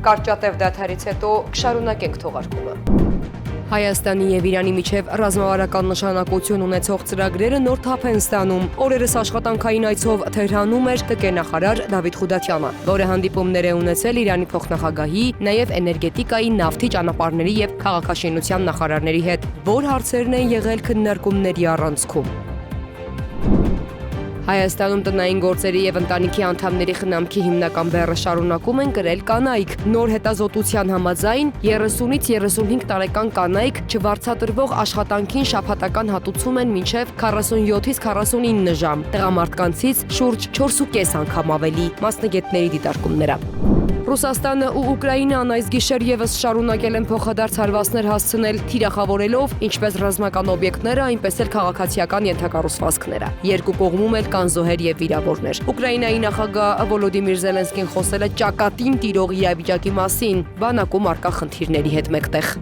կարճատև դադարից հետո կշարունակենք թողարկումը։ Հայաստանի եւ Իրանի միջև ռազմավարական նշանակություն ունեցող ծրագրերը նոր թափ են ստանում։ Օրերս աշխատանքային այցով Թեհրանում էր ՏԿ նախարար Դավիթ Խուդատյանը, որը հանդիպումներ է ունեցել Իրանի փոխնախագահի, նաեւ էներգետիկայի, նավթի ճանապարհների եւ քաղաքաշինության նախարարների հետ, որ հարցերն են եղել քննարկումների առանցքում։ Հայաստանում տնային գործերի եւ ընտանիքի անդամների խնամքի հիմնական բեռը շարունակում են կրել կանայք։ Նոր հետազոտության համաձայն 30-ից 35 տարեկան կանայք չվարձատրվող աշխատանքին շաբաթական հատուցում են մինչև 47-ից 49 ժամ, տղամարդկանցից շուրջ 4.5 անգամ ավելի։ Մասնագետների դիտարկումները։ Ռուսաստանը ու Ուկրաինան այս գիշեր եւս շարունակել են փոխադարձ հարվածներ հասցնել, թիրախավորելով ինչպես ռազմական օբյեկտները, այնպես էլ քաղաքացիական ենթակառուցվածքները։ Երկու կողմում էլ կան զոհեր եւ վիրավորներ։ Ուկրաինայի նախագահ Վոլոդիմիր Զելենսկին խոսել է ճակատին տիրող իրավիճակի մասին, բանակում առկա խնդիրների հետ մեկտեղ։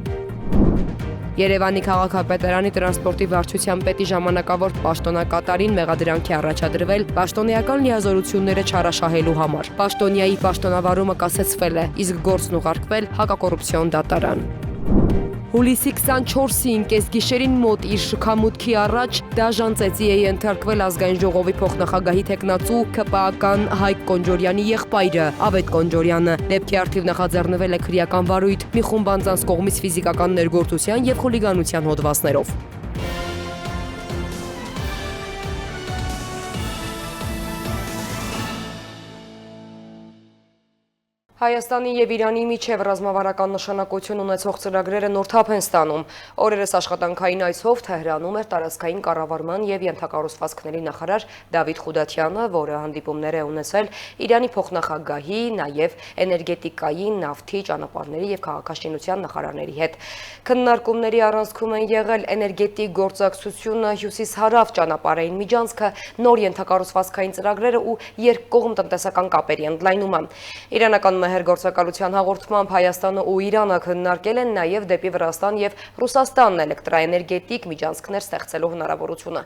Երևանի քաղաքապետարանի տրանսպորտի վարչության պետի ժամանակավոր պաշտոնակատարին մեղադրանք է առաջադրվել պաշտոնեական լիազորությունները չարաշահելու համար։ Պաշտոնյայի պաշտոնավարումը կասեցվել է, իսկ գործն ուղարկվել հակակոռուպցիոն դատարան։ Հուլիսի 24-ին կեսգիշերին մոտ իր շքամուտքի առաջ դաժան ծեծի է ենթարկվել ազգային ժողովի փոխնախագահի տեխնացու ՔՊԱ-ական Հայկ Կոնջորյանի եղբայրը Ավետ Կոնջորյանը։ Դեպքի առթիվ նախաձեռնվել է քրեական վարույթ մի խումբ անձանց կողմից ֆիզիկական ներգործության եւ խուլիգանության հոդվածներով։ Հայաստանի եւ Իրանի միջև ռազմավարական նշանակություն ունեցող ծրագրերը նոր թափ են ստանում։ Օրերս աշխատանքային այցով Թեհրանում էր տարածքային կառավարման եւ ենթակառուցվածքների նախարար Դավիթ Խուդատյանը, որը հանդիպումներ է ունեցել Իրանի փոխնախագահի, նաեւ էներգետիկայի, նավթի, ճանապարհների եւ քաղաքաշինության նախարարների հետ։ Քննարկումների առանցքում են եղել էներգետիկ գործակցությունը, հյուսիս-հարավ ճանապարհային միջանցքը, նոր ենթակառուցվածքային ծրագրերը ու երկկողմ տնտեսական կապերի ընդլայնումը։ Իրանական Մհերգործակալության հաղորդմամբ Հայաստանը ու Իրանը քննարկել են նաև դեպի Վրաստան եւ Ռուսաստան էլեկտրաէներգետիկ միջանցքներ ստեղծելու հնարավորությունը։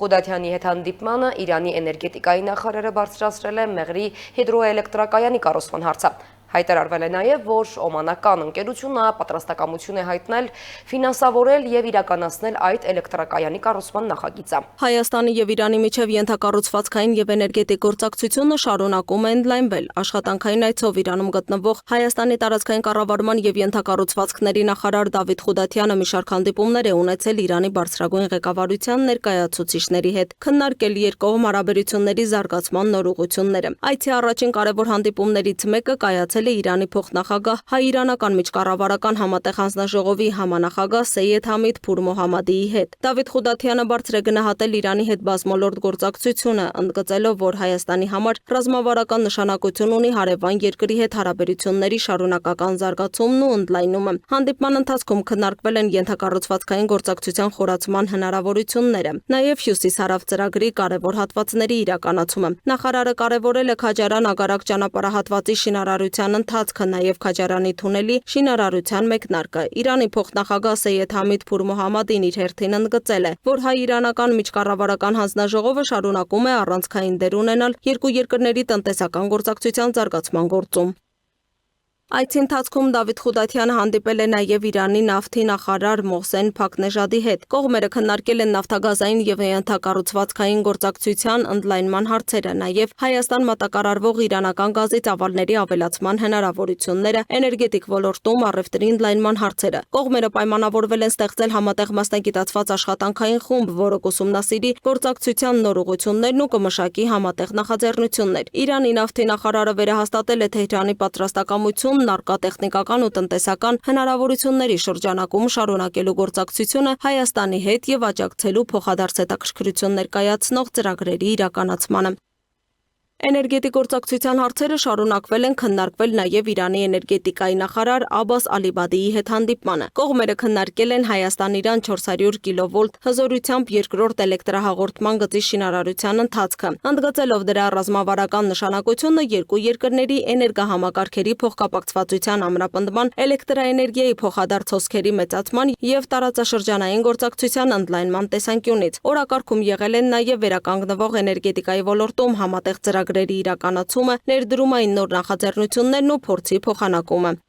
Խուդատյանի հետ հանդիպմանը Իրանի էներգետիկայի նախարարը բարձրացրել է Մեղրի հիդրոէլեկտրակայանի կառուցման հարցը։ Հայտարարվել է նաև, որ օմանական ընկերությունը պատրաստակամություն է հայտնել ֆինանսավորել եւ իրականացնել այդ էլեկտրակայանի կառուցման նախագիծը։ Հայաստանի եւ Իրանի միջև ենթակառուցվածքային եւ էներգետիկ գործակցությունը շարունակում է ընդլայնվել։ Աշխատանքային այցով Իրանում գտնվող Հայաստանի տարածքային կառավարման եւ ենթակառուցվածքների նախարար Դավիթ Խուդատյանը մի շարք հանդիպումներ է ունեցել Իրանի բարձրագույն ղեկավարության ներկայացուցիչների հետ, քննարկել երկկողմ հարաբերությունների զարգացման նոր ուղղությունները։ Այցի առաջին կարևոր հանդիպումներից մեկը կայացել Իրանի փոխնախագահ հայ-իրանական միջկառավարական համատեղ հանձնաժողովի համանախագահ Սեյեդ Համիդ Փուր Մոհամմադիի հետ։ Դավիթ Խուդատյանը բարձր է գնահատել Իրանի հետ բազմոլորտ գործակցությունը, ընդգծելով, որ Հայաստանի համար ռազմավարական նշանակություն ունի հարևան երկրի հետ հարաբերությունների շարունակական զարգացումն ու ընդլայնումը։ Հանդիպման ընթացքում քննարկվել են ենթակառուցվածքային գործակցության խորացման հնարավորությունները, նաև հյուսիս-հարավ ծրագրի կարևոր հատվածների իրականացումը։ Նախարարը կարևորել է Քաջարան-Ագարակ ճանապարհահատվածի շինարարության ընթացքը, նաև Քաջարանի թունելի շինարարության մեկնարկը։ Իրանի փոխնախագահ Սեյեդ Համիդ Փուր Մոհամմադին իր հերթին ընդգծել է, որ հայ-իրանական միջկառավարական հանձնաժողովը շարունակում է առանցքային դեր ունենալ երկու երկրների տնտեսական գործակցության զարգացման գործում։ Այցի ընթացքում Դավիթ Խուդատյանը հանդիպել է նաև Իրանի նավթի նախարար Մոհսեն Փաքնեժադի հետ։ Կողմերը քննարկել են նավթագազային եւ ենթակառուցվածքային գործակցության ընդլայնման հարցերը, նաև Հայաստան մատակարարվող իրանական գազի ծավալների ավելացման հնարավորությունները, էներգետիկ ոլորտում առևտրի ընդլայնման հարցերը։ Կողմերը պայմանավորվել են ստեղծել համատեղ մասնագիտացված աշխատանքային խումբ, որը կուսումնասիրի գործակցության նոր ուղղություններն ու կմշակի համատեղ նախաձեռնություններ։ Իրանի նավթի նախարարը վերահաստատել է Թեհրանի պատրաստակամություն նարկատեխնիկական ու տնտեսական հնարավորությունների շրջանակում շարունակելու գործակցությունը Հայաստանի հետ եւ աջակցելու փոխադարձ հետաքրքրություն ներկայացնող ծրագրերի իրականացմանը։ Էներգետիկ գործակցության հարցերը շարունակվել են քննարկվել նաև Իրանի էներգետիկայի նախարար Աբբաս Ալիբադիի հետ հանդիպմանը։ Կողմերը քննարկել են Հայաստան-Իրան 400 կՎ հզորությամբ երկրորդ էլեկտրահաղորդման գծի շինարարության ընթացքը, ընդգծելով դրա ռազմավարական նշանակությունը երկու երկրների էներգահամակարգերի փոխկապակցվածության ամրապնդման, էլեկտրաէներգիայի փոխադարձ հոսքերի մեծացման եւ տարածաշրջանային գործակցության ընդլայնման տեսանկյունից։ Օրակարգում եղել են նաև վերականգնվող էներգետիկայի ոլորտում համատեղ ծրագրեր ծրագրերի իրականացումը, ներդրումային նոր նախաձեռնություններն ու փորձի փոխանակումը։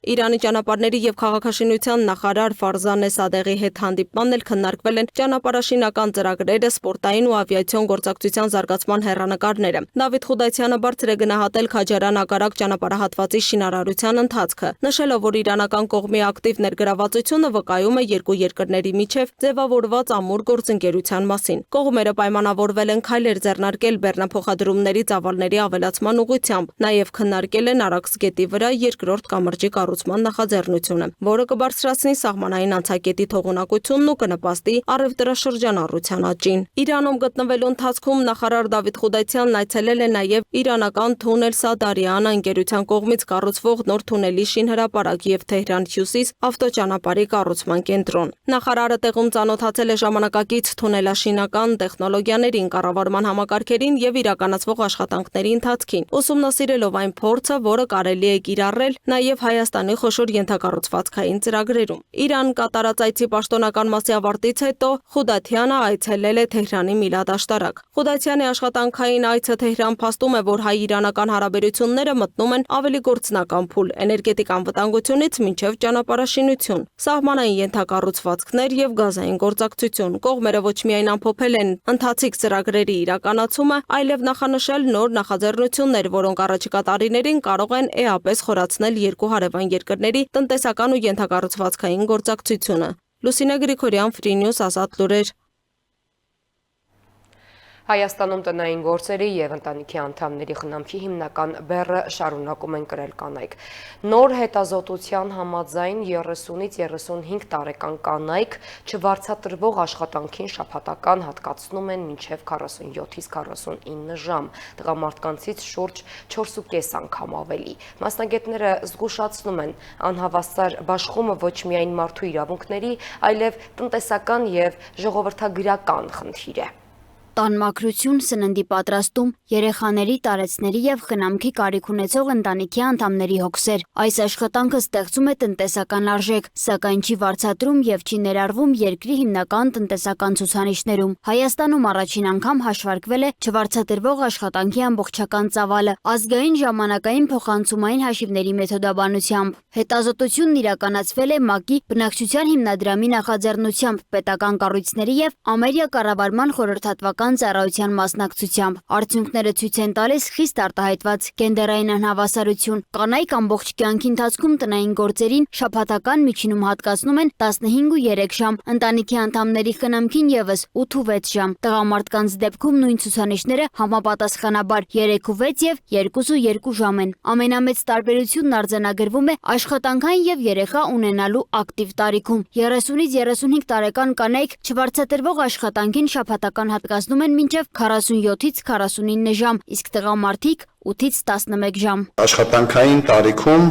Իրանի ճանապարհների եւ քաղաքաշինության նախարար Ֆարզանե Սադեղի հետ հանդիպմանն էլ քննարկվել են ճանապարհաշինական ծրագրերը, սպորտային ու ավիացիոն գործակցության զարգացման հեռանկարները։ Դավիթ Խուդայցյանը բարձր է գնահատել Քաջարան-Ակարակ ճանապարհահատվածի շինարարության ընթացքը, նշելով, որ իրանական կողմի ակտիվ ներգրավվածությունը վկայում է երկու երկրների միջև ձևավորված ամուր գործընկերության մասին։ Կողմերը պայմանավորվել են քայլեր ձեռնարկել բեռնափոխադրումների ծավալների ավելացման ուղղությամբ, նաեւ քննարկել են Արաքս գետի վրա երկրորդ կամրջի նախաձեռնությունը, որը կբարձրացնի սահմանային անցակետի թողունակությունն ու կնպաստի առևտրաշրջանառության աճին։ Իրանում գտնվելու ընթացքում նախարար Դավիթ Խուդայցյանն այցելել է նաև իրանական Թունել Սադարիան ընկերության կողմից կառուցվող նոր թունելի շինհրապարակ եւ Թեհրան-Հյուսիս ավտոճանապարհի կառուցման կենտրոն։ Նախարարը տեղում ծանոթացել է ժամանակակից թունելաշինական տեխնոլոգիաներին, կառավարման համակարգերին եւ իրականացվող աշխատանքների ընթացքին, ուսումնասիրելով այն փորձը, որը կարելի է կիրառել նաև Հայաստանի խոշոր ենթակառուցվածքային ծրագրերում։ Իրան կատարած այցի պաշտոնական մասի ավարտից հետո Խուդայցյանը այցելել է Թեհրանի Միլադ աշտարակ։ Խուդայցյանի աշխատանքային այցը Թեհրան փաստում է, որ հայ-իրանական հարաբերությունները մտնում են ավելի գործնական փուլ, էներգետիկ անվտանգությունից մինչև ճանապարհաշինություն, սահմանային ենթակառուցվածքներ եւ գազային գործակցություն։ Կողմերը ոչ միայն ամփոփել են ընթացիկ ծրագրերի իրականացումը, այլև նախանշել նոր նախաձեռնություններ, որոնք առաջիկա տարիներին կարող են էապես խորացնել երկու հարևան երկրների տնտեսական ու ենթակառուցվածքային գործակցությունը։ Լուսինե Գրիգորյան, Free News, Ազատ լուրեր։ Հայաստանում տնային գործերի եւ ընտանիքի անդամների խնամքի հիմնական բեռը շարունակում են կրել կանայք։ Նոր հետազոտության համաձայն 30-ից 35 տարեկան կանայք չվարձատրվող աշխատանքին շաբաթական հատկացնում են մինչև 47-ից 49 ժամ, տղամարդկանցից շուրջ 4.5 անգամ ավելի։ Մասնագետները զգուշացնում են, անհավասար բաշխումը ոչ միայն մարդու իրավունքների, այլև տնտեսական եւ ժողովրդագրական խնդիր է։ Տան մաքրություն, սննդի պատրաստում, երեխաների, տարեցների եւ խնամքի կարիք ունեցող ընտանիքի անդամների հոգսեր։ Այս աշխատանքը ստեղծում է տնտեսական արժեք, սակայն չի վարձատրում եւ չի ներառվում երկրի հիմնական տնտեսական ցուցանիշներում։ Հայաստանում առաջին անգամ հաշվարկվել է չվարձատրվող աշխատանքի ամբողջական ծավալը ազգային ժամանակային փոխանցումային հաշիվների մեթոդաբանությամբ։ Հետազոտությունն իրականացվել է ՄԱԿ-ի բնակչության հիմնադրամի նախաձեռնությամբ, պետական կառույցների եւ Ամերիկա կառավարման խորհրդատվական ծառայության մասնակցությամբ։ Արդյունքները ցույց են տալիս խիստ արտահայտված գենդերային անհավասարություն։ Կանայք ամբողջ կյանքի ընթացքում տնային գործերին շաբաթական միջինում հատկացնում են 15 ու 3 ժամ, ընտանիքի անդամների խնամքին եւս 8 ու 6 ժամ։ Տղամարդկանց դեպքում նույն ցուցանիշները համապատասխանաբար 3 ու 6 եւ 2 ու 2 ժամ են։ Ամենամեծ տարբերությունն արձանագրվում է աշխատանքային եւ երեխա ունենալու ակտիվ տարիքում։ 30-ից 35 տարեկան կանայք չվարձատրվող աշխատանքին շաբաթական հատկացնում են մինչև 47-ից 49 ժամ, իսկ տղամարդիկ 8-ից 11 ժամ։ Աշխատանքային տարիքում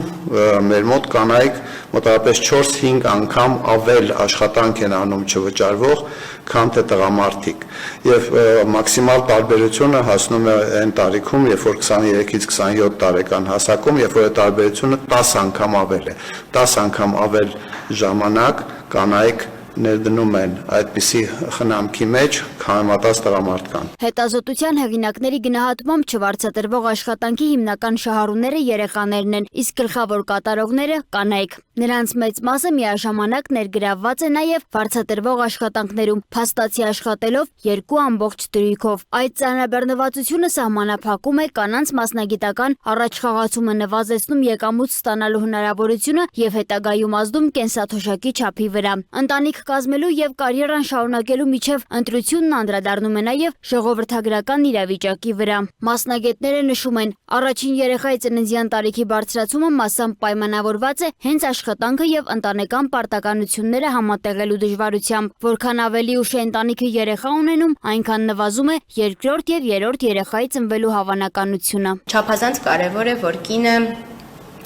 մեր մոտ կանայք մոտավորապես 4-5 անգամ ավել աշխատանք են անում չվճարվող, քան թե տղամարդիկ։ Եվ մաքսիմալ տարբերությունը հասնում է այն տարիքում, երբ որ 23-ից 27 տարեկան հասակում, երբ որ տարբերությունը 10 անգամ ավել է։ 10 անգամ ավել ժամանակ կանայք ներդնում են այդպիսի խնամքի մեջ, համեմատած տղամարդկան։ Հետազոտության հեղինակների գնահատմամբ չվարձատրվող աշխատանքի հիմնական շահառուները երեխաներն են, իսկ գլխավոր կատարողները կանայք։ Նրանց մեծ մասը միաժամանակ ներգրավված է նաև վարձատրվող աշխատանքներում, փաստացի աշխատելով 2 ամբողջ դրույքով։ Այդ ծանրաբեռնվածությունը սահմանափակում է կանանց մասնագիտական առաջխաղացումը, նվազեցնում եկամուտ ստանալու հնարավորությունը եւ հետագայում ազդում կենսաթոշակի չափի վրա։ Ընտանիք կազմելու եւ կարիերան շարունակելու միջև ընտրությունն անդրադառնում է նաեւ ժողովրդագրական իրավիճակի վրա։ Մասնագետները նշում են, առաջին երեխայի ծննդյան տարիքի բարձրացումը մասամբ պայմանավորված է հենց աշխատանքը եւ ընտանեկան պարտականությունները համատեղելու դժվարությամբ։ Որքան ավելի ուշ է ընտանիքը երեխա ունենում, այնքան նվազում է երկրորդ եւ երրորդ երեխայի ծնվելու հավանականությունը։ Չափազանց կարեւոր է, որ կինը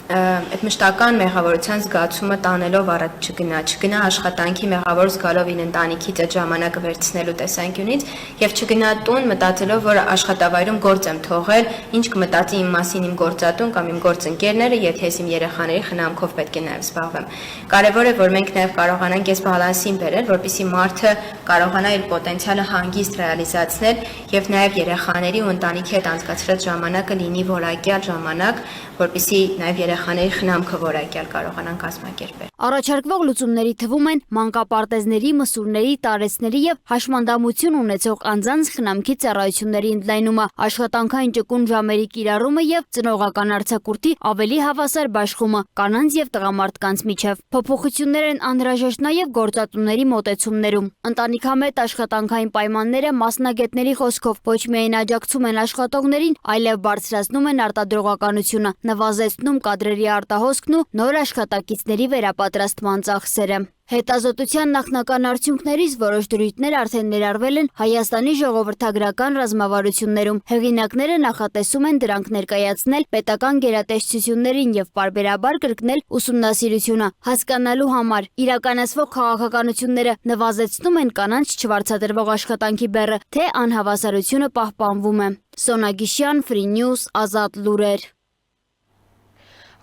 այդ մշտական մեղավորության զգացումը տանելով առաջ չգնա աշխատանքի մեղավոր զգալով իր ընտանիքից այդ ժամանակը վերցնելու տեսանկյունից եւ չգնա տուն մտածելով, որ աշխատավայրում գործ եմ թողել, ինչ կմտածի իմ մասին իմ գործատուն կամ իմ գործընկերները, եթե ես իմ երեխաների խնամքով պետք է նաեւ զբաղվեմ։ Կարևոր է, որ մենք նաեւ կարողանանք այս բալանսին բերել, որպեսզի մարդը կարողանա իր պոտենցիալը հանգիստ ռեալիզացնել եւ նաեւ երեխաների ու ընտանիքի հետ անցկացրած ժամանակը լինի որակյալ ժամանակ, որպեսզի նաեւ երեխաների խնամքը որակյալ կարողանան կազմակերպել։ Առաջարկվող լուծումների թվում են մանկապարտեզների, մսուրների, տարեցների եւ հաշմանդամություն ունեցող անձանց խնամքի ծառայությունների ընդլայնումը, աշխատանքային ճկուն ժամերի կիրառումը եւ ծնողական արձակուրդի ավելի հավասար բաշխումը կանանց եւ տղամարդկանց միջև։ Փոփոխություններ են անհրաժեշտ նաեւ գործատուների մոտեցումներում։ Ընտանիքամետ աշխատանքային պայմանները մասնագետների խոսքով ոչ միայն աջակցում են աշխատողներին, այլև բարձրացնում են արտադրողականությունը, նվազեցնում կադրերի արտահոսքն ու նոր աշխատակիցների վերապատրաստման ծախսերը։ Հետազոտության նախնական արդյունքներից որոշ դրույթներ արդեն ներառվել են Հայաստանի ժողովրդագրական ռազմավարություններում։ Հեղինակները նախատեսում են դրանք ներկայացնել պետական գերատեսչություններին եւ պարբերաբար կրկնել ուսումնասիրությունը հասկանալու համար։ Իրականացվող քաղաքականությունները նվազեցնում են կանանց չվարձատրվող աշխատանքի բեռը, թե անհավասարությունը պահպանվում է։ Սոնա Գիշյան, Free News, Ազատ լուրեր։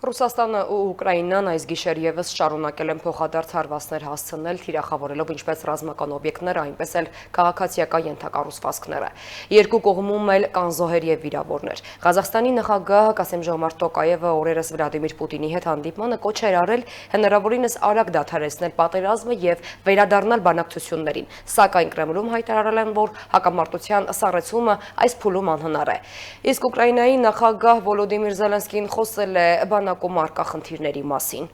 Ռուսաստանը ու Ուկրաինան այս գիշեր եւս շարունակել են փոխադարձ հարվածներ հասցնել, թիրախավորելով ինչպես ռազմական օբյեկտները, այնպես էլ քաղաքացիական ենթակառուցվածքները։ Երկու կողմում էլ կան զոհեր եւ վիրավորներ։ Ղազախստանի նախագահ Կասեմ-Ժոմարտ Տոկաևը օրերս Վլադիմիր Պուտինի հետ հանդիպմանը կոչ էր արել հնարավորինս արագ դադարեցնել պատերազմը եւ վերադառնալ բանակցություններին։ Սակայն Կրեմլում հայտարարել են, որ հակամարտության սառեցումը այս փուլում անհնար է։ Իսկ Ուկրաինայի նախագահ Վոլոդիմիր Զելենսկին խոսել է բանակում առկա խնդիրների մասին։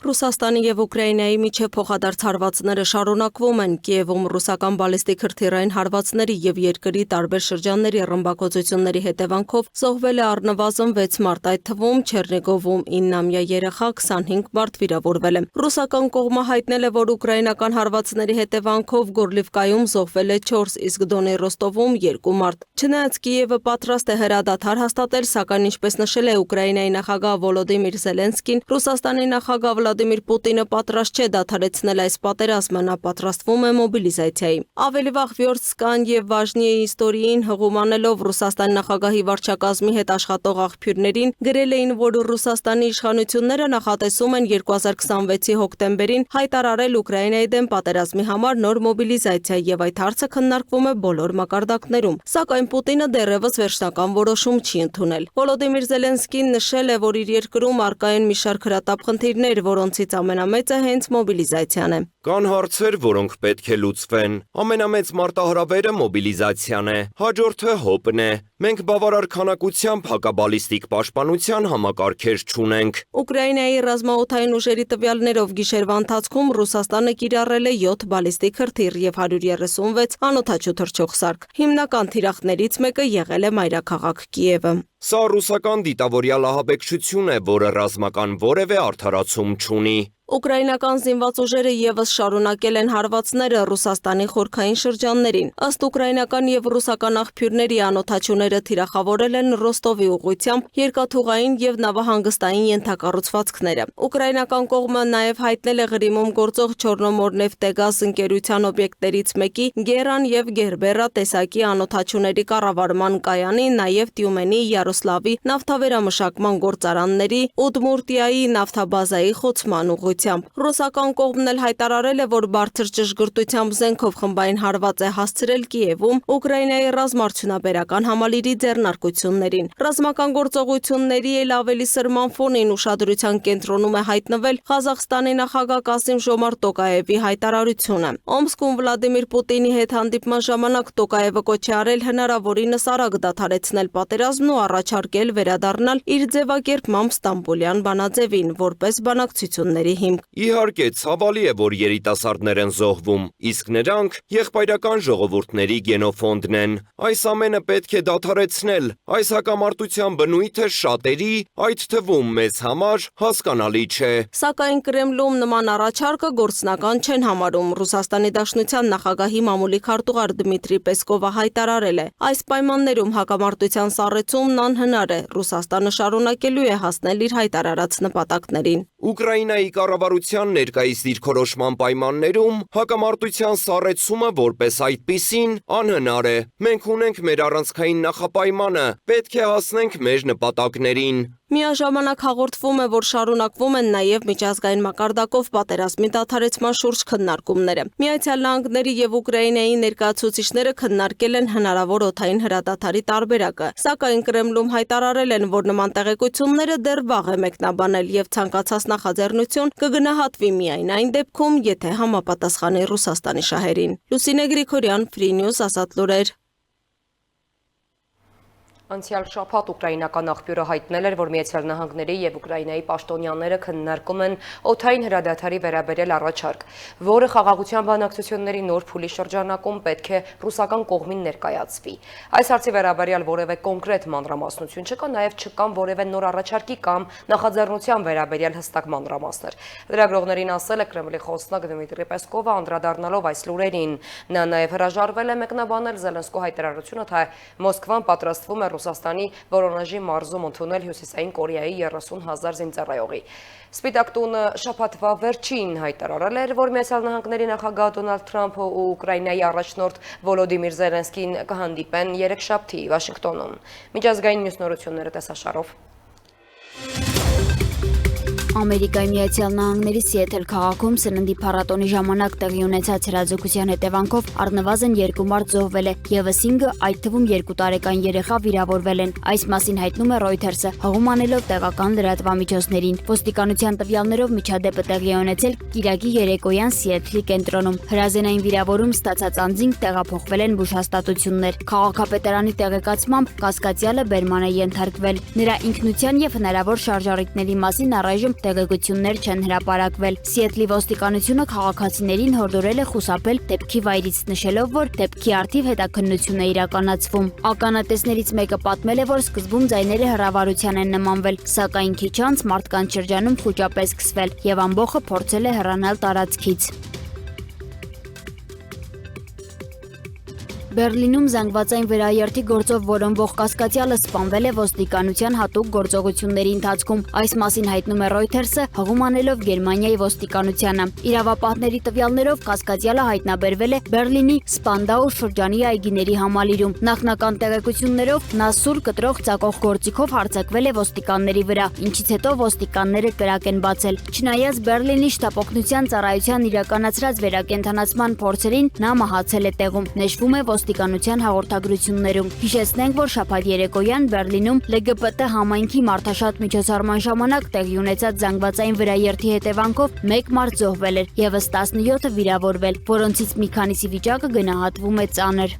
Ռուսաստանի եւ Ուկրաինայի միջև փոխադարձ հարվածները շարունակվում են։ Կիևում ռուսական բալիստիկ հրթիռային հարվածների եւ երկրի տարբեր շրջանների ռմբակոծությունների հետևանքով զոհվել է առնվազն 6 մարդ, այդ թվում Չերնիգովում 9-ամյա երեխա, 25 մարդ վիրավորվել է։ Ռուսական կողմը հայտնել է, որ ուկրաինական հարվածների հետևանքով Գորլիվկայում զոհվել է 4, իսկ Դոնի Ռոստովում 2 մարդ։ Չնայած Կիևը պատրաստ է հրադադար հաստատել, սակայն ինչպես նշել է Ուկրաինայի նախագահ Վոլոդիմիր Զելենսկին, Ռուսաստանի նախագահ Վլադիմիր Պուտինը պատրաստ չէ դադարեցնել այս պատերազմը, նա պատրաստվում է մոբիլիզացիայի։ Ավելի վաղ Վյորցկան եւ Վաժնիեի իստորիին հղում անելով Ռուսաստանի նախագահի վարչակազմի հետ աշխատող աղբյուրներին գրել էին, որ Ռուսաստանի իշխանությունները նախատեսում են 2026-ի հոկտեմբերին հայտարարել Ուկրաինայի դեմ պատերազմի համար նոր մոբիլիզացիա եւ այդ հարցը քննարկվում է բոլոր մակարդակներում։ Սակայն Պուտինը դեռևս վերջնական որոշում չի ընդունել։ Վոլոդիմիր Զելենսկին նշել է, որ իր երկրում առկա են մի շարք հրատապ խնդիրներ, որոնցից ամենամեծը հենց մոբիլիզացիան է։ Կան հարցեր, որոնք պետք է լուծվեն։ Ամենամեծ մարտահրավերը մոբիլիզացիան է, հաջորդը ՀՕՊ-ն է։ Մենք բավարար քանակությամբ հակաբալիստիկ պաշտպանության համակարգեր չունենք։ Ուկրաինայի ռազմաօդային ուժերի տվյալներով գիշերվա ընթացքում Ռուսաստանը կիրառել է 7 բալիստիկ հրթիռ եւ 136 անօդաչու թռչող սարք։ Հիմնական թիրախներից մեկը եղել է մայրաքաղաք Կիևը։ Սա ռուսական դիտավորյալ ահաբեկչություն է, որը ռազմական որևէ արդարացում չունի։ Ուկրաինական զինված ուժերը եւս շարունակել են հարվածները Ռուսաստանի խորքային շրջաններին։ Ըստ ուկրաինական եւ ռուսական աղբյուրների անօդաչուները թիրախավորել են Ռոստովի ուղղությամբ երկաթուղային եւ նավահանգստային ենթակառուցվածքները։ Ուկրաինական կողմը նաեւ հայտնել է Ղրիմում գործող Չորնոմորնեֆտեգազ ընկերության օբյեկտներից մեկի Գերան եւ Գերբերա տեսակի անօդաչուների կառավարման կայանի, նաեւ Տյումենի, Յարոսլավի նավթավերամշակման գործարանների, Ուդմուրտիայի նավթաբազայի խոցման ուղղությամբ։ Ռուսական կողմն էլ հայտարարել է, որ բարձր ճշգրտությամբ զենքով խմբային հարված է հասցրել Կիևում Ուկրաինայի ռազմարդյունաբերական համալիրի ձեռնարկություններին։ Ռազմական գործողությունների էլ ավելի սրման ֆոնին ուշադրության կենտրոնում է հայտնվել Ղազախստանի նախագահ Կասիմ-Ժոմարտ Տոկաևի հայտարարությունը։ Օմսկում Վլադիմիր Պուտինի հետ հանդիպման ժամանակ Տոկաևը կոչ է արել հնարավորինս արագ դադարեցնել պատերազմն ու առաջարկել վերադառնալ իր ձևակերպմամբ Ստամբուլյան բանաձևին, որպես բանակցությունների հիմք։ Իհարկե, ցավալի է, որ երիտասարդներ են զոհվում, իսկ նրանք եղբայրական ժողովուրդների գենոֆոնդն են։ Այս ամենը պետք է դադարեցնել։ Այս հակամարտության բնույթը շատերի, այդ թվում մեզ համար, հասկանալի չէ։ Սակայն Կրեմլում նման առաջարկը գործնական չեն համարում։ Ռուսաստանի Դաշնության նախագահի մամուլի քարտուղար Դմիտրի Պեսկովը հայտարարել է. այս պայմաններում հակամարտության սառեցումն անհնար է։ Ռուսաստանը շարունակելու է հասնել իր հայտարարած նպատակներին։ Ուկրաինայի կառավարության ներկայիս դիրքորոշման պայմաններում հակամարտության սառեցումը որպես այդպիսին անհնար է։ Մենք ունենք մեր առանցքային նախապայմանը, պետք է հասնենք մեր նպատակներին։ Միաժամանակ հաղորդվում է, որ շարունակվում են նաև միջազգային մակարդակով պատերազմի դադարեցման շուրջ քննարկումները։ Միացյալ Նահանգների եւ Ուկրաինայի ներկայացուցիչները քննարկել են հնարավոր օդային հրադադարի տարբերակը, սակայն Կրեմլում հայտարարել են, որ նման տեղեկությունները դեռ վաղ է մեկնաբանել եւ ցանկացած նախաձեռնություն կգնահատվի միայն այն դեպքում, եթե համապատասխանի Ռուսաստանի շահերին։ Լուսինե Գրիգորյան, Free News, Ազատ լուրեր։ Անցյալ շաբաթ ուկրաինական աղբյուրը հայտնել էր, որ Միացյալ Նահանգների եւ Ուկրաինայի պաշտոնյաները քննարկում են օդային հրադադարի վերաբերյալ առաջարկ, որը խաղաղության բանակցությունների նոր փուլի շրջանակում պետք է ռուսական կողմին ներկայացվի։ Այս հարցի վերաբերյալ որևէ կոնկրետ մանրամասնություն չկա, նաեւ չկան որևէ նոր առաջարկի կամ նախաձեռնության վերաբերյալ հստակ մանրամասներ։ Լրագրողներին ասել է Կրեմլի խոսնակ Դմիտրի Պեսկովը, անդրադառնալով այս լուրերին։ Նա նաեւ հրաժարվել է մեկնաբանել Զելենսկու հայտարարությունը, թե Մոսկվան պատրաստվում է Ռուսաստանի Վորոնեժի մարզում ընդունել Հյուսիսային Կորեայի 30,000 զինծառայողի։ Սպիտակ տունը շաբաթվա վերջին հայտարարել էր, որ Միացյալ Նահանգների նախագահ Դոնալդ Թրամփը ու Ուկրաինայի առաջնորդ Վոլոդիմիր Զելենսկին կհանդիպեն երեքշաբթի Վաշինգտոնում։ Միջազգային մյուս նորությունները տեսաշարով։ Ամերիկայի Միացյալ Նահանգների Սիեթլ քաղաքում սննդի փառատոնի ժամանակ տեղի ունեցած հրաձգության հետևանքով առնվազն 2 մարդ զոհվել է, եւս 5-ը, այդ թվում 2 տարեկան երեխա վիրավորվել են։ Այս մասին հայտնում է Reuters-ը, հղում անելով տեղական լրատվամիջոցներին։ Ոստիկանության տվյալներով միջադեպը տեղի է ունեցել կիրակի երեկոյան Սիեթլի կենտրոնում։ Հրազենային վիրավորում ստացած անձինք տեղափոխվել են բուժհաստատություններ։ Քաղաքապետարանի տեղեկացմամբ կասկածյալը բերման է ենթարկվել։ Նրա ինքնության եւ հնարավոր շարժառիթների մասին առայժմ տեղեկություններ չեն հրապարակվել։ Սիեթլի ոստիկանությունը քաղաքացիներին հորդորել է խուսափել դեպքի վայրից, նշելով, որ դեպքի առթիվ հետաքննություն է իրականացվում։ Ականատեսներից մեկը պատմել է, որ սկզբում ձայները հրավառության են նմանվել, սակայն քիչ անց մարդկանց շրջանում խուճապ է սկսվել եւ ամբողջը փորձել է հեռանալ տարածքից։ Բերլինում զանգվածային վերաերթի գործով որոնվող կասկածյալը սպանվել է ոստիկանության հատուկ գործողությունների ընթացքում։ Այս մասին հայտնում է Reuters-ը, հղում անելով Գերմանիայի ոստիկանությանը։ Իրավապահների տվյալներով կասկածյալը հայտնաբերվել է Բերլինի Սպանդաու շրջանի այգիների համալիրում։ Նախնական տեղեկություններով նա սուր կտրող ծակող գործիքով հարձակվել է ոստիկանների վրա, ինչից հետո ոստիկանները կրակ են բացել։ Չնայած Բերլինի շտապօգնության ծառայության իրականացրած վերակենդանացման փորձերին նա մահացել է տեղում։ Նշվում է ոստիկանության հաղորդագրություններում։ Հիշեցնենք, որ շաբաթ երեկոյան Բերլինում LGBT համայնքի մարդաշատ միջոցառման ժամանակ տեղի ունեցած զանգվածային վերաերթի հետևանքով 1 մարդ զոհվել էր, եւս 17-ը վիրավորվել, որոնցից մի քանիսի վիճակը գնահատվում է ծանր։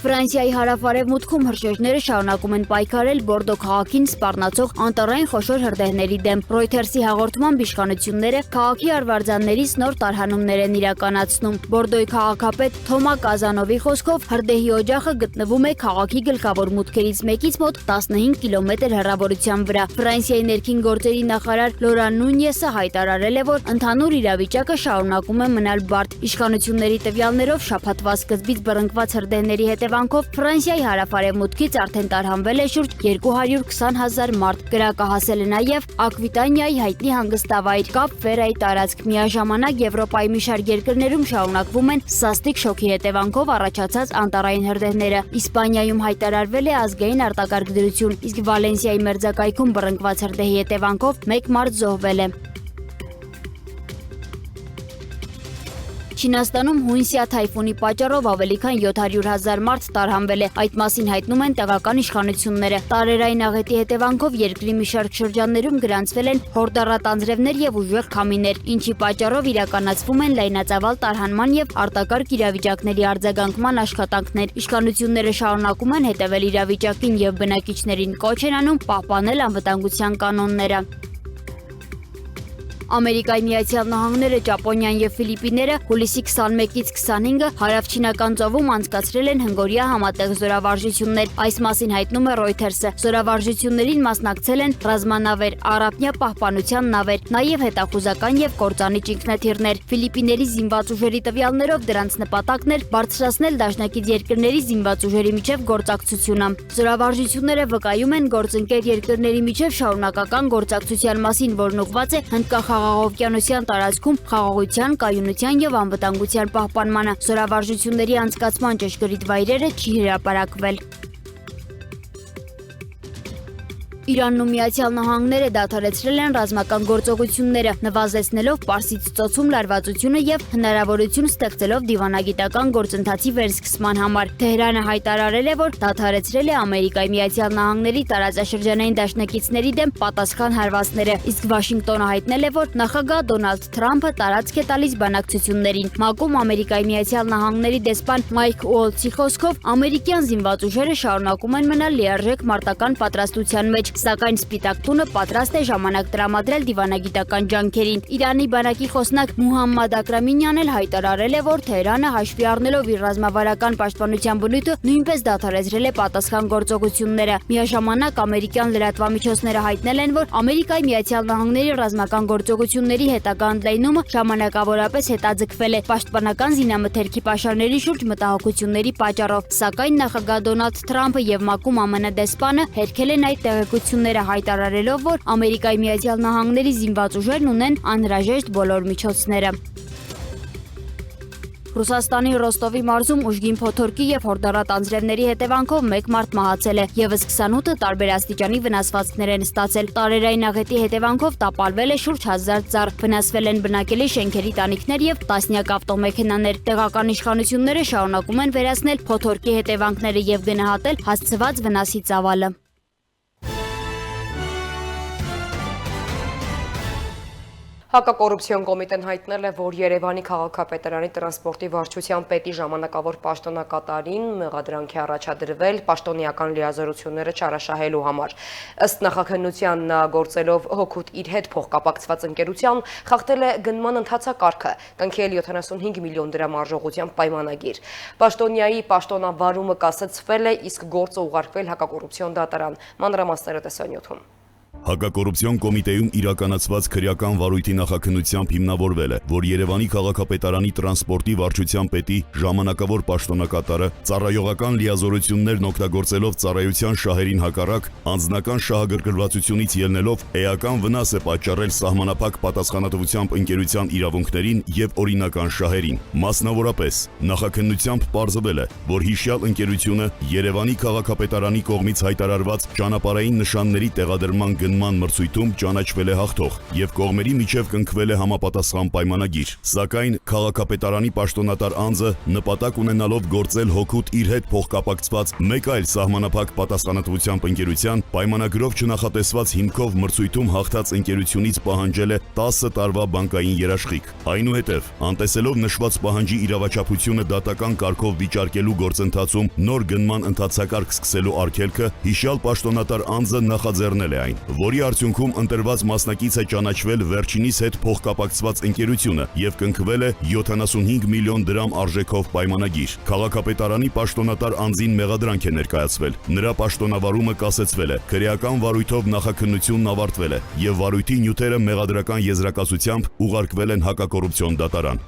Ֆրանսիայի հարավ-արևմուտքում հրշեջները շարունակում են պայքարել Բորդո քաղաքին սպառնացող անտառային խոշոր հրդեհների դեմ։ Reuters-ի հաղորդմամբ իշխանությունները քաղաքի արվարձաններից նոր տարհանումներ են իրականացնում։ Բորդոյի քաղաքապետ Թոմա Կազանովի խոսքով հրդեհի օջախը գտնվում է քաղաքի գլխավոր մուտքերից մեկից մոտ 15 կիլոմետր հեռավորության վրա։ Ֆրանսիայի ներքին գործերի նախարար Լորան Նունյեսը հայտարարել է, որ ընդհանուր իրավիճակը շարունակում է մնալ բարդ։ Իշխանությունների տվյալներով շաբաթվա սկզբից բռնկված հրդեհների հետևանքով Ֆրանսիայի հարավ-արևմուտքից արդեն տարհանվել է շուրջ 220,000 մարդ։ Կրակը հասել է նաև Ակվիտանիայի հայտնի հանգստավայր Կապ Վերայի տարածք։ Միաժամանակ Եվրոպայի մի շարք երկրներում շարունակվում են սաստիկ շոկի հետևանքով առաջացած անտառային հրդեհները։ Իսպանիայում հայտարարվել է ազգային արտակարգ դրություն, իսկ Վալենսիայի մերձակայքում բռնկված հրդեհի հետևանքով 1 մարդ զոհվել է։ Չինաստանում Հունսիա թայֆունի պատճառով ավելի քան 700,000 մարդ տարհանվել է։ Այդ մասին հայտնում են տեղական իշխանությունները։ Տարերային աղետի հետևանքով երկրի մի շարք շրջաններում գրանցվել են հորդառատ անձրևներ եւ ուժեղ քամիներ, ինչի պատճառով իրականացվում են լայնածավալ տարհանման եւ արտակարգ իրավիճակների արձագանքման աշխատանքներ։ Իշխանությունները շարունակում են հետևել իրավիճակին եւ բնակիչներին կոչ են անում պահպանել անվտանգության կանոնները։ Ամերիկայի Միացյալ Նահանգները, Ճապոնիան եւ Ֆիլիպինները հուլիսի 21-ից 25-ը հարավչինական ծովում անցկացրել են հնգօրյա համատեղ զորավարժություններ։ Այս մասին հայտնում է Reuters-ը։ Զորավարժություններին մասնակցել են ռազմանավեր, առափնյա պահպանության նավեր, նաեւ հետախուզական եւ կործանիչ ինքնաթիռներ։ Ֆիլիպինների զինված ուժերի տվյալներով դրանց նպատակն էր բարձրացնել դաշնակից երկրների զինված ուժերի միջև գործակցությունը։ Զորավարժությունները վկայում են գործընկեր երկրների միջև շարունակական գործակցության մասին, որն ուղղված է Հնդկախաղաղօվկիանոսյան տարածքում խաղաղության, կայունության եւ անվտանգության պահպանմանը։ Զորավարժությունների անցկացման ճշգրիտ վայրերը չի հրապարակվել։ Իրանն ու Միացյալ Նահանգները դադարեցրել են ռազմական գործողությունները, նվազեցնելով Պարսից ծոցում լարվածությունը եւ հնարավորություն ստեղծելով դիվանագիտական գործընթացի վերսկսման համար։ Թեհրանը հայտարարել է, որ դադարեցրել է Ամերիկայի Միացյալ Նահանգների տարածաշրջանային դաշնակիցների դեմ պատասխան հարվածները, իսկ Վաշինգտոնը հայտնել է, որ նախագահ Դոնալդ Թրամփը տարածք է տալիս բանակցություններին։ ՄԱԿ-ում Ամերիկայի Միացյալ Նահանգների դեսպան Մայք Ուոլցի խոսքով ամերիկյան զինված ուժերը շարունակում են մնալ լիարժեք մարտական պատրաստության մեջ, սակայն Սպիտակ տունը պատրաստ է ժամանակ տրամադրել դիվանագիտական ջանքերին։ Իրանի բանակի խոսնակ Մուհամմադ Ակրամինյանն էլ հայտարարել է, որ Թեհրանը հաշվի առնելով իր ռազմավարական պաշտպանության բնույթը նույնպես դադարեցրել է պատասխան գործողությունները։ Միաժամանակ ամերիկյան լրատվամիջոցները հայտնել են, որ Ամերիկայի Միացյալ Նահանգների ռազմական գործողությունների հետագա ընդլայնումը ժամանակավորապես հետաձգվել է պաշտպանական զինամթերքի պաշարների շուրջ մտահոգությունների պատճառով, սակայն նախագահ Դոնալդ Թրամփը եւ ՄԱԿ-ում ԱՄՆ դեսպանը հերքել են այդ տեղեկությունները, հայտարարելով, որ Ամերիկայի Միացյալ Նահանգների զինված ուժերն ունեն անհրաժեշտ բոլոր միջոցները։ Ռուսաստանի Ռոստովի մարզում ուժգին փոթորկի եւ հորդառատ անձրևների հետևանքով 1 մարդ մահացել է, եւս 28-ը տարբեր աստիճանի վնասվածքներ են ստացել։ Տարերային աղետի հետևանքով տապալվել է շուրջ 1000 ծառ, վնասվել են բնակելի շենքերի տանիքներ եւ տասնյակ ավտոմեքենաներ։ Տեղական իշխանությունները շարունակում են վերացնել փոթորկի հետևանքները եւ գնահատել հասցված վնասի ծավալը։ Հակակոռուպցիոն կոմիտեն հայտնել է, որ Երևանի քաղաքապետարանի տրանսպորտի վարչության պետի ժամանակավոր պաշտոնակատարին մեղադրանք է առաջադրվել պաշտոնեական լիազորությունները չարաշահելու համար։ Ըստ նախաքննության նա գործելով հօգուտ իր հետ փոխկապակցված ընկերության խախտել է գնման ընթացակարգը, կնքել 75 միլիոն դրամ արժողությամբ պայմանագիր։ Պաշտոնյայի պաշտոնավարումը կասեցվել է, իսկ գործը ուղարկվել հակակոռուպցիոն դատարան։ Մանրամասները տեսանյութում։ Հակակոռուպցիոն կոմիտեում իրականացված քրեական վարույթի նախաքննությամբ հիմնավորվել է, որ Երևանի քաղաքապետարանի տրանսպորտի վարչության պետի ժամանակավոր պաշտոնակատարը ծառայողական լիազորություններն օգտագործելով ծառայության շահերին հակառակ անձնական շահագրգռվածությունից ելնելով էական վնաս է պատճառել սահմանափակ պատասխանատվությամբ ընկերության իրավունքներին եւ օրինական շահերին։ Մասնավորապես, նախաքննությամբ պարզվել է, որ հիշյալ ընկերությունը Երևանի քաղաքապետարանի կողմից հայտարարված ճանապարհային նշանների տեղադրման գնման մրցույթում ճանաչվել է հաղթող եւ կողմերի միջև կնքվել է համապատասխան պայմանագիր, սակայն քաղաքապետարանի պաշտոնատար անձը նպատակ ունենալով գործել հօգուտ իր հետ փոխկապակցված մեկ այլ սահմանափակ պատասխանատվությամբ ընկերության պայմանագրով չնախատեսված հիմքով մրցույթում հաղթած ընկերությունից պահանջել է 10 տարվա բանկային երաշխիք։ Այնուհետև, անտեսելով նշված պահանջի իրավաչափությունը դատական կարգով վիճարկելու գործընթացում նոր գնման ընթացակարգ սկսելու արգելքը հիշյալ պաշտոնատար անձը նախաձեռնել է այն, որի արդյունքում ընտրված մասնակից է ճանաչվել վերջինիս հետ փոխկապակցված ընկերությունը եւ կնքվել է 75 միլիոն դրամ արժեքով պայմանագիր։ Քաղաքապետարանի պաշտոնատար անձին մեղադրանք է ներկայացվել։ Նրա պաշտոնավարումը կասեցվել է, քրեական վարույթով նախաքննությունն ավարտվել է եւ վարույթի նյութերը մեղադրական եզրակացությամբ ուղարկվել են հակակոռուպցիոն դատարան։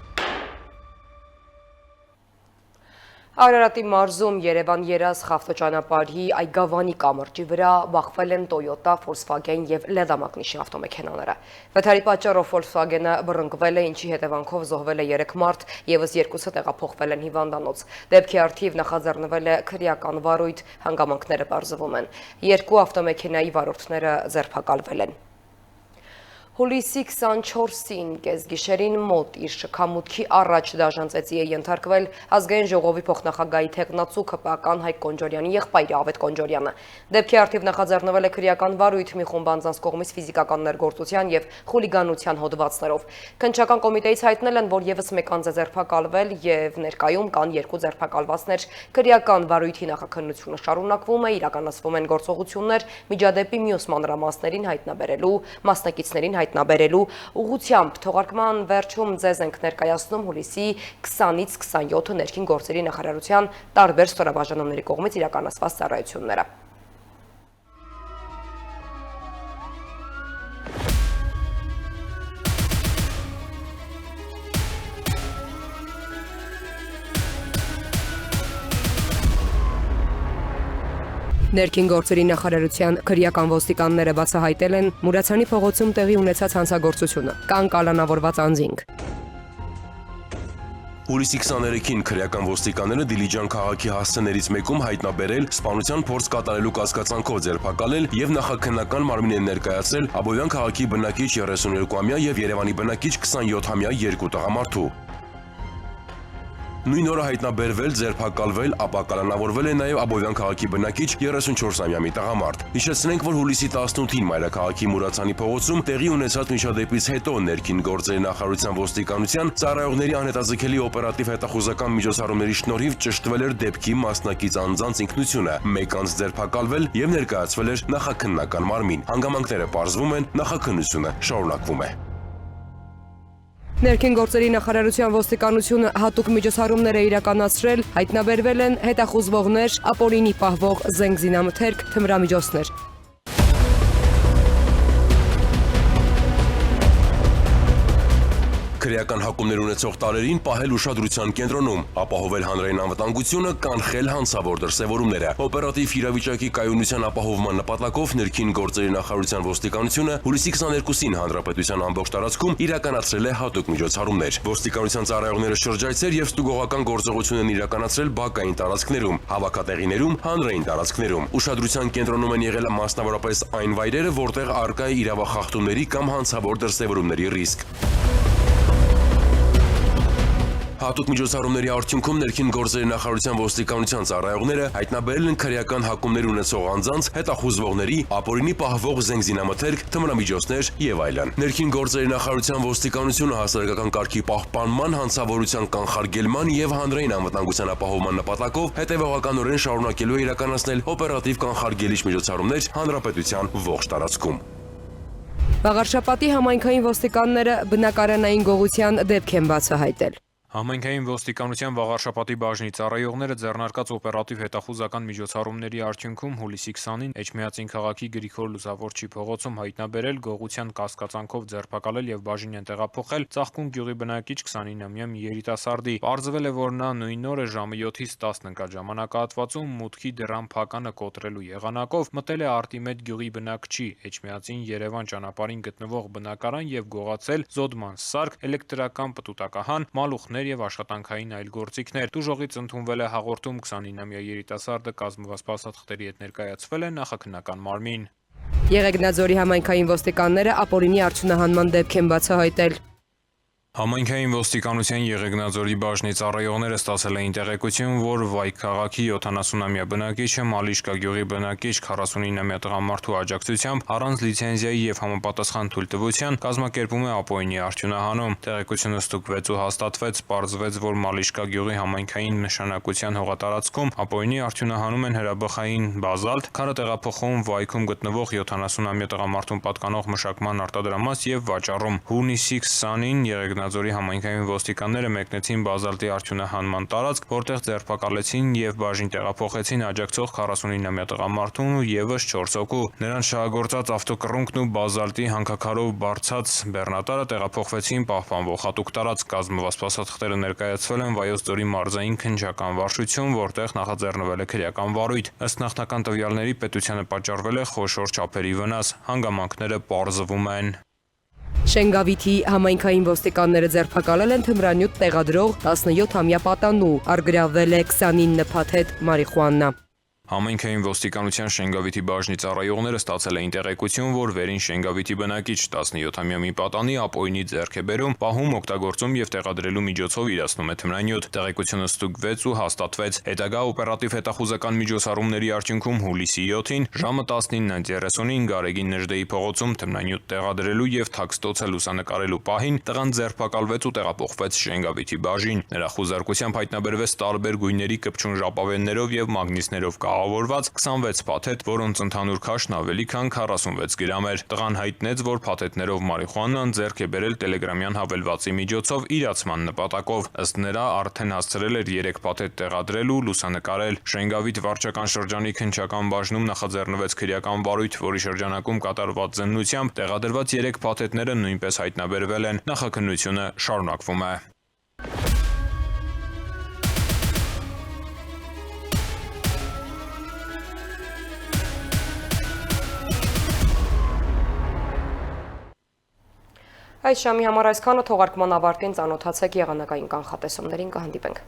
Արարատի մարզում Երևան-Երազ խավտոճանապարհի Այգավանի կամրջի վրա բախվել են Toyota, Volkswagen եւ Lada մակնիշի ավտոմեքենաները։ Վթարի պատճառով Volkswagen-ը բռնկվել է, ինչի հետևանքով զոհվել է 3 մարդ, եւս 2-ը տեղափոխվել են հիվանդանոց։ Դեպքի առթիվ նախաձեռնվել է քրեական վարույթ, հանգամանքները պարզվում են։ 2 ավտոմեքենայի վարորդները ձերբակալվել են։ Հուլիսի 24-ին կեսգիշերին մոտ իր շքամուտքի առաջ դաժանցեցի է ենթարկվել ազգային ժողովի փոխնախագահի թեկնածու ԿՊԱ-կան Հայկ Կոնջորյանի եղբայրը Ավետ Կոնջորյանը։ Դեպքի առթիվ նախաձեռնվել է քրեական վարույթ մի խումբ անձանց կողմից ֆիզիկական ներգործության եւ խուլիգանության հոդվածներով։ Քննչական կոմիտեից հայտնել են, որ եւս 1 անձ է ձերբակալվել եւ ներկայում կան 2 ձերբակալվածներ։ Քրեական վարույթի նախաքննությունը շարունակվում է, իրականացվում են գործողություններ միջադեպի մյուս մանրամասներին հայտնաբերելու, մասնակիցներին հայտնաբերելու ուղղությամբ։ Թողարկման վերջում ձեզ ենք ներկայացնում հուլիսի 20-ից 27-ը ներքին գործերի նախարարության տարբեր ստորաբաժանումների կողմից իրականացված ծառայությունները։ Ներքին գործերի նախարարության քրեական ոստիկանները բացահայտել են Մուրացյանի փողոցում տեղի ունեցած հանցագործությունը։ Կան կալանավորված անձինք։ Հուլիսի 23-ին քրեական ոստիկանները Դիլիջան քաղաքի հասցեներից մեկում հայտնաբերել, սպանության փորձ կատարելու կասկածանքով ձերբակալել եւ նախաքննական մարմին են ներկայացրել Աբովյան քաղաքի բնակիչ 32-ամյա եւ Երևանի բնակիչ 27-ամյա երկու տղամարդու։ Նույն օրը հայտնաբերվել, ձերբակալվել, ապա կալանավորվել է նաև Աբովյան քաղաքի բնակիչ 34-ամյա մի տղամարդ։ Հիշեցնենք, որ հուլիսի 18-ին մայրաքաղաքի Մուրացյանի փողոցում տեղի ունեցած միջադեպից հետո ներքին գործերի նախարարության ոստիկանության ծառայողների անհետաձգելի օպերատիվ հետախուզական միջոցառումների շնորհիվ ճշտվել էր դեպքի մասնակից անձանց ինքնությունը, մեկ անձ ձերբակալվել եւ ներկայացվել էր նախաքննական մարմին։ Հանգամանքները պարզվում են, նախաքննությունը շարունակվում է։ Ներքին գործերի նախարարության ոստիկանությունը հատուկ միջոցառումներ է իրականացրել, հայտնաբերվել են հետախուզվողներ, ապօրինի պահվող զենք զինամթերք, թմրամիջոցներ։ Քրեական հակումներ ունեցող տարերին պահել ուշադրության կենտրոնում, ապահովել հանրային անվտանգությունը, կանխել հանցավոր դրսևորումները։ Օպերատիվ իրավիճակի կայունության ապահովման նպատակով ներքին գործերի նախարարության ոստիկանությունը հուլիսի 22-ին հանրապետության ամբողջ տարածքում իրականացրել է հատուկ միջոցառումներ։ Ոստիկանության ծառայողները շրջայցեր եւ ստուգողական գործողություն են իրականացրել բակային տարածքներում, հավաքատեղիներում, հանրային տարածքներում։ Ուշադրության կենտրոնում են եղել մասնավորապես այն վայրերը, որտեղ առկա է իրավախախտումների կամ հանցավոր դրսևորումների ռիսկ։ Հատուկ միջոցառումների արդյունքում ներքին գործերի նախարարության ոստիկանության ծառայողները հայտնաբերել են քրեական հակումներ ունեցող անձանց, հետախուզվողների, ապօրինի պահվող զենգզինամթերք, թմրամիջոցներ եւ այլն։ Ներքին գործերի նախարարության ոստիկանությունը հասարակական կարգի պահպանման, հանցավորության կանխարգելման եւ հանրային անվտանգության ապահովման նպատակով հետեւողականորեն շարունակելու է իրականացնել օպերատիվ կանխարգելիչ միջոցառումներ հանրապետության ողջ տարածքում։ Վաղարշապատի համայնքային ոստիկանները բնակարանային գողության դեպք են բացահայտել։ Համայնքային ոստիկանության Վաղարշապատի բաժնի ծառայողները ձեռնարկած օպերատիվ հետախուզական միջոցառումների արդյունքում հուլիսի 20-ին Էջմիածին քաղաքի Գրիգոր Լուսավորչի փողոցում հայտնաբերել, գողության կասկածանքով ձերբակալել եւ բաժին են տեղափոխել Ծաղկուն գյուղի բնակիչ 29-ամյա մի երիտասարդի։ Պարզվել է, որ նա նույն օրը ժամը 7-ից 10 ընկած ժամանակահատվածում մուտքի դռան փականը կոտրելու եղանակով մտել է Արտիմետ գյուղի բնակչի Էջմիածին Երևան ճանապարհին գտնվող բնակարան եւ գողացել զոդման սարք, էլեկտրական պտուտակահան, մալուխներ եւ աշխատանքային այլ գործիքներ։ Դուժողից ընդունվել է հաղորդում 29-ամյա երիտասարդը կազմված փաստաթղթերի հետ ներկայացվել է նախաքննական մարմին։ Եղեգնաձորի համայնքային ոստիկանները ապօրինի արդյունահանման դեպք են բացահայտել։ Համայնքային ոստիկանության Եղեգնաձորի բաժնի ծառայողները ստացել էին տեղեկություն, որ Վայք քաղաքի 70-ամյա բնակիչը Մալիշկա գյուղի բնակիչ 49-ամյա տղամարդու աջակցությամբ առանց լիցենզիայի եւ համապատասխան թույլտվության կազմակերպում է ապօրինի արդյունահանում։ Տեղեկությունը ստուգվեց ու հաստատվեց, պարզվեց, որ Մալիշկա գյուղի համայնքային նշանակության հողատարածքում ապօրինի արդյունահանում են հրաբխային բազալտ, քարը տեղափոխում Վայքում գտնվող 70-ամյա տղամարդուն պատկանող մշակման արտադրամաս եւ վաճառում։ Հունիսի 20-ին Եղեգնաձորի համայնքային ոստիկանները մեկնեցին բազալտի արդյունահանման տարածք, որտեղ ձերբակալեցին եւ բաժին տեղափոխեցին աջակցող 49-ամյա տղամարդուն ու եւս 4 հոգու։ Նրանց շահագործած ավտոկռունկն ու բազալտի հանքաքարով բարձած բեռնատարը տեղափոխվեցին պահպանվող հատուկ տարածք։ Կազմված փաստաթղթերը ներկայացվել են Վայոց ձորի մարզային քննչական վարչություն, որտեղ նախաձեռնվել է քրեական վարույթ։ Ըստ նախնական տվյալների պետությանը պատճառվել է խոշոր չափերի վնաս։ Հանգամանքները պարզվում են։ Շենգավիթի համայնքային ոստիկանները ձերբակալել են թմրանյութ տեղադրող 17-ամյա պատանու, առգրավվել է 29 փաթեթ մարիխուանա։ Համայնքային ոստիկանության Շենգավիթի բաժնի ծառայողները ստացել էին տեղեկություն, որ վերին Շենգավիթի բնակիչ 17-ամյա մի պատանի ապօրինի ձեռք է բերում, պահում, օգտագործում եւ տեղադրելու միջոցով իրացնում է թմրանյութ։ Տեղեկությունը ստուգվեց ու հաստատվեց։ Հետագա օպերատիվ հետախուզական միջոցառումների արդյունքում հուլիսի 7-ին ժամը 19:30-ին Գարեգին Նժդեի փողոցում թմրանյութ տեղադրելու եւ թաքստոցը լուսանկարելու պահին տղան ձերբակալվեց ու տեղափոխվեց Շենգավիթի բաժին։ Նրա խուզարկությամբ հայտնաբերվեց տարբեր գույների կպչուն ժապավեններով եւ մագնիսներով կահավորված 26 փաթեթ, որոնց ընդհանուր քաշն ավելի քան 46 գրամ էր։ Տղան հայտնեց, որ փաթեթներով մարիխուանան ձեռք է բերել տելեգրամյան հավելվածի միջոցով իրացման նպատակով։ Ըստ նրա արդեն հասցրել էր 3 փաթեթ տեղադրել ու լուսանկարել։ Շենգավիթ վարչական շրջանի քննչական բաժնում նախաձեռնվեց քրեական վարույթ, որի շրջանակում կատարված զննությամբ տեղադրված 3 փաթեթները նույնպես հայտնաբերվել են։ Նախաքննությունը շարունակվում է։ Այս ժամի համար այսքանը, թողարկման ավարտին ծանոթացեք եղանակային կանխատեսումներին, կհանդիպենք։